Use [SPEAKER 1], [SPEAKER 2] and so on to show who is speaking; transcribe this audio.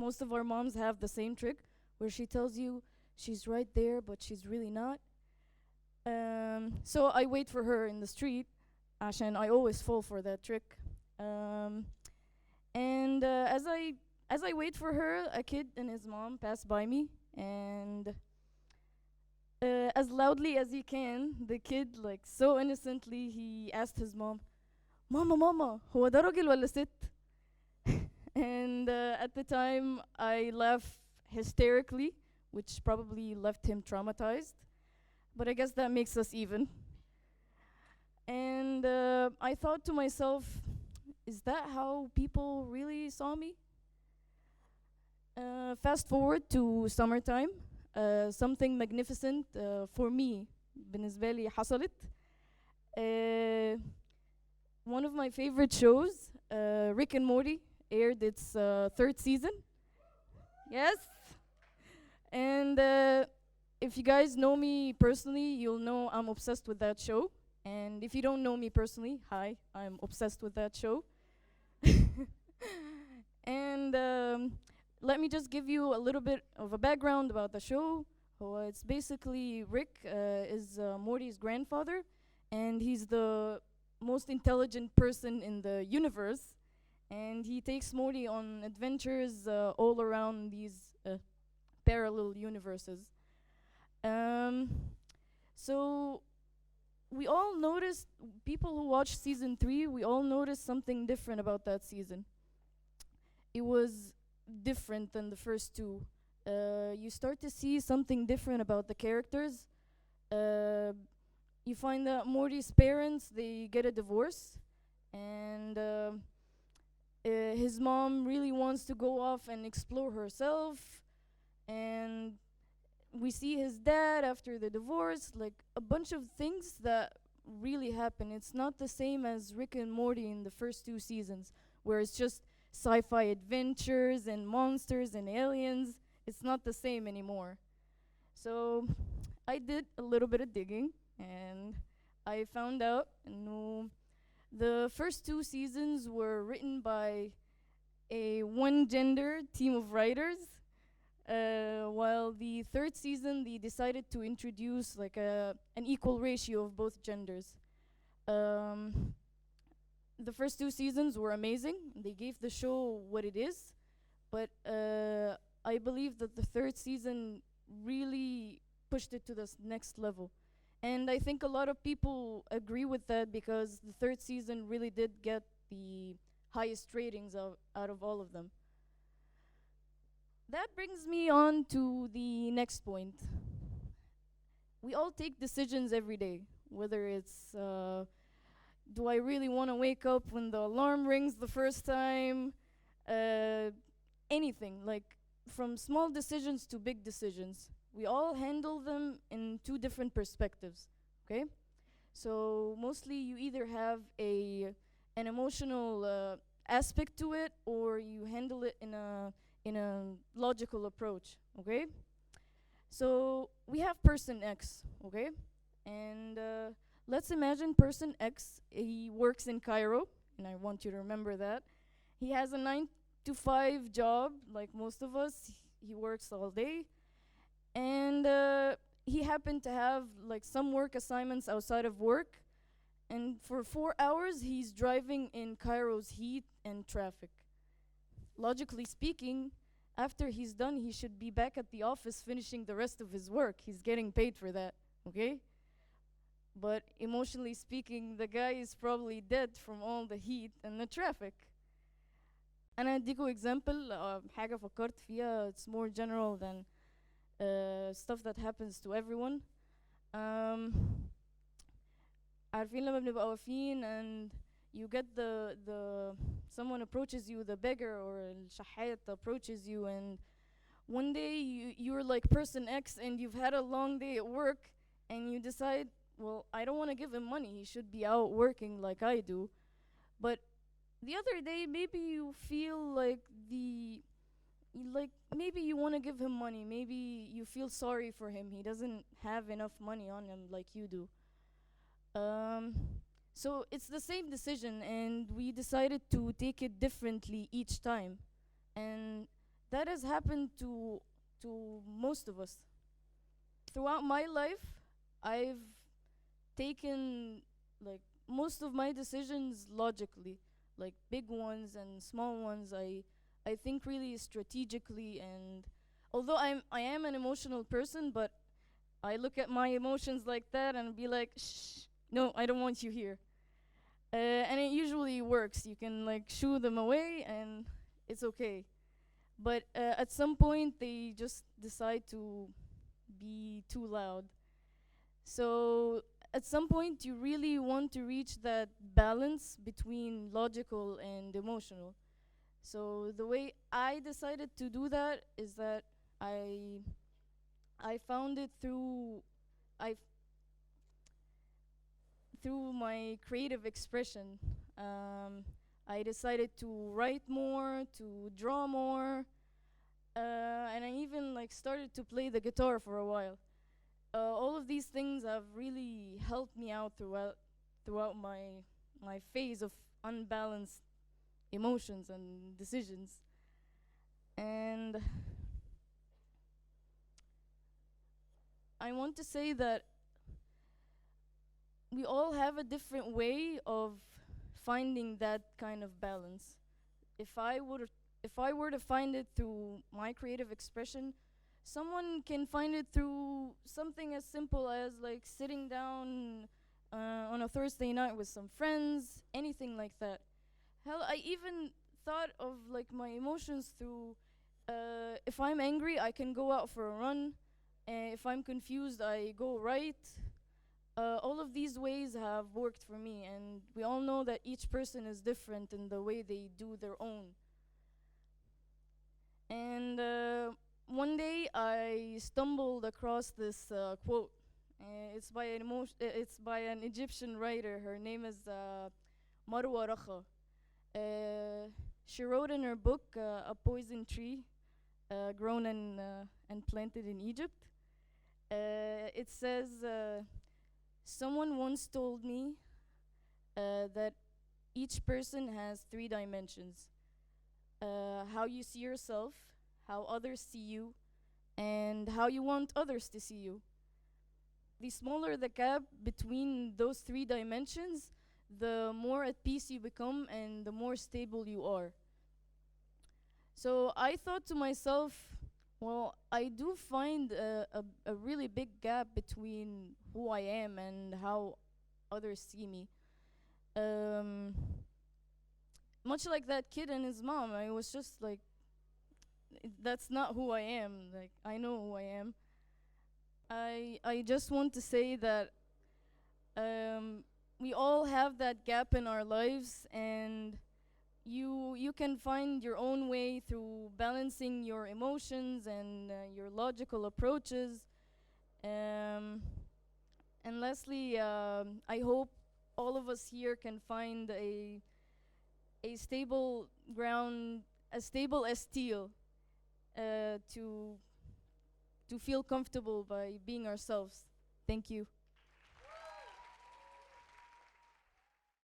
[SPEAKER 1] most of our moms have the same trick where she tells you she's right there, but she's really not. So I wait for her in the street, and I always fall for that trick. Um, and as I wait for her, a kid and his mom pass by me, and as loudly as he can, the kid, like so innocently, he asked his mom, "Mama, mama, هو ده راجل ولا ست?" And at the time, I laughed hysterically, which probably left him traumatized. But I guess that makes us even. And I thought to myself, is that how people really saw me? Fast forward to summertime. Something magnificent for me بالنسبة لي حصلت. One of my favorite shows, Rick and Morty, aired its third season. Yes. And if you guys know me personally, you'll know I'm obsessed with that show. And if you don't know me personally, hi, I'm obsessed with that show. And let me just give you a little bit of a background about the show. It's basically Rick is Morty's grandfather, and he's the most intelligent person in the universe. And he takes Morty on adventures all around these parallel universes. So we all noticed, people who watched season 3, we all noticed something different about that season. It was different than the first two. You start to see something different about the characters. You find that Morty's parents, they get a divorce, and his mom really wants to go off and explore herself, and we see his dad after the divorce, like a bunch of things that really happen. It's not the same as Rick and Morty in the first 2 seasons, where it's just sci-fi adventures and monsters and aliens. It's not the same anymore. So I did a little bit of digging, and I found out the first 2 seasons were written by a one-gender team of writers, while the third season they decided to introduce like an equal ratio of both genders. The first 2 seasons were amazing. They gave the show what it is, but I believe that the third season really pushed it to the next level. And I think a lot of people agree with that because the third season really did get the highest ratings out of all of them. That brings me on to the next point. We all take decisions every day, whether it's do I really want to wake up when the alarm rings the first time? Anything, like from small decisions to big decisions. We all handle them in 2 different perspectives, okay? So mostly you either have an emotional aspect to it, or you handle it in a logical approach, okay? So we have person X, okay? And let's imagine person X, he works in Cairo, and I want you to remember that. He has a 9 to 5 job, like most of us. He works all day. And he happened to have like some work assignments outside of work. And for 4 hours, he's driving in Cairo's heat and traffic. Logically speaking, after he's done, he should be back at the office finishing the rest of his work. He's getting paid for that, okay? But emotionally speaking, the guy is probably dead from all the heat and the traffic. أنا أديكوا example حاجة فكرت فيها. It's more general than stuff that happens to everyone. عارفين لما بنبقى واقفين and you get the someone approaches you, the beggar or الشحات approaches you, and one day you're like person X and you've had a long day at work and you decide, well, I don't want to give him money, he should be out working like I do. But the other day maybe you feel like maybe you want to give him money, maybe you feel sorry for him, he doesn't have enough money on him like you do. So it's the same decision, and we decided to take it differently each time. And that has happened to most of us. Throughout my life, I've taken like most of my decisions logically, like big ones and small ones. I think really strategically, and although I am an emotional person, but I look at my emotions like that and be like, shh, no, I don't want you here. And it usually works. You can like shoo them away and it's okay. But at some point, they just decide to be too loud. So at some point, you really want to reach that balance between logical and emotional. So the way I decided to do that is that I I found it I through my creative expression. Um, I decided to write more, to draw more, and I even like started to play the guitar for a while. All of these things have really helped me out throughout my phase of unbalanced emotions and decisions. And I want to say that we all have a different way of finding that kind of balance. If I would if I were to find it through my creative expression, someone can find it through something as simple as like sitting down on a Thursday night with some friends, anything like that. Hell, I even thought of like my emotions through if I'm angry, I can go out for a run. If I'm confused, I go right. All of these ways have worked for me, and we all know that each person is different in the way they do their own. And one day I stumbled across this quote. It's by an Egyptian writer. Her name is Marwa Rakha. She wrote in her book A Poison Tree Grown and Planted in Egypt. It says, someone once told me that each person has three dimensions: how you see yourself, how others see you, and how you want others to see you. The smaller the gap between those three dimensions, the more at peace you become and the more stable you are. So I thought to myself, well, I do find a really big gap between who I am and how others see me. Um, Much like that kid and his mom, I was just like, that's not who I am. Like, I know who I am. I just want to say that we all have that gap in our lives, and you can find your own way through balancing your emotions and your logical approaches. Um, and lastly, I hope all of us here can find a stable ground, as stable as steel, to feel comfortable by being ourselves. Thank you.